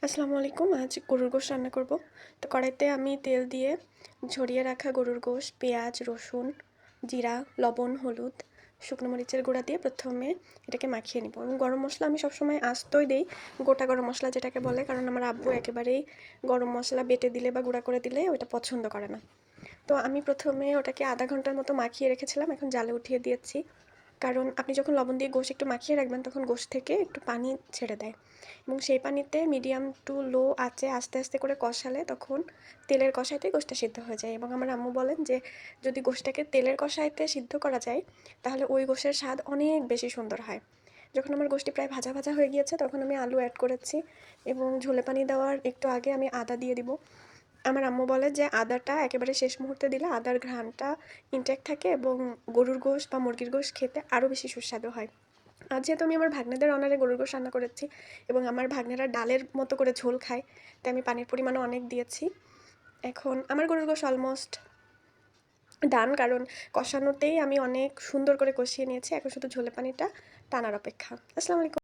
আসসালামু আলাইকুম। আজ গরুর গোশ রান্না করব। তো কড়াইতে আমি তেল দিয়ে ঝরিয়ে রাখা গরুর গোশ, পেঁয়াজ, রসুন, জিরা, লবণ, হলুদ, শুকনো মরিচের গুঁড়া দিয়ে প্রথমে এটাকে মাখিয়ে নিব। এবং গরম মশলা আমি সবসময় আস্তই দেই, গোটা গরম মশলা যেটাকে বলে, কারণ আমার আব্বু একেবারেই গরম মশলা বেটে দিলে বা গুঁড়া করে দিলে ওটা পছন্দ করে না। তো আমি প্রথমে ওটাকে আধা ঘন্টার মতো মাখিয়ে রেখেছিলাম, এখন জালে উঠিয়ে দিয়েছি। কারণ আপনি যখন লবণ দিয়ে গোশ একটু মাখিয়ে রাখবেন তখন গোশ থেকে একটু পানি ছেড়ে দেয়, এবং সেই পানিতে মিডিয়াম টু লো আঁচে আস্তে আস্তে করে কষালে তখন তেলের কষাইতেই গোশটা সিদ্ধ হয়ে যায়। এবং আমার আম্মু বলেন যে যদি গোশটাকে তেলের কষাইতে সিদ্ধ করা যায় তাহলে ওই গোশের স্বাদ অনেক বেশি সুন্দর হয়। যখন আমার গোশটি প্রায় ভাজা ভাজা হয়ে গিয়েছে তখন আমি আলু অ্যাড করেছি, এবং ঝোলে পানি দেওয়ার একটু আগে আমি আদা দিয়ে দিব। আমার আম্মু বলে যে আদাটা একেবারে শেষ মুহূর্তে দিলে আদার ঘ্রাণটা ইনট্যাক্ট থাকে এবং গরুর গোশ বা মুরগির গোশ খেতে আরও বেশি সুস্বাদু হয়। আজ যেহেতু আমি আমার ভাগ্নেদের অনারে গরুর গোশ রান্না করেছি এবং আমার ভাগ্নেরা ডালের মতো করে ঝোল খায়, তাই আমি পানির পরিমাণও অনেক দিয়েছি। এখন আমার গরুর গোশ অলমোস্ট ডান, কারণ কষানোতেই আমি অনেক সুন্দর করে কষিয়ে নিয়েছি। এখন শুধু ঝোলে পানিটা টানার অপেক্ষা। আসসালামু আলাইকুম।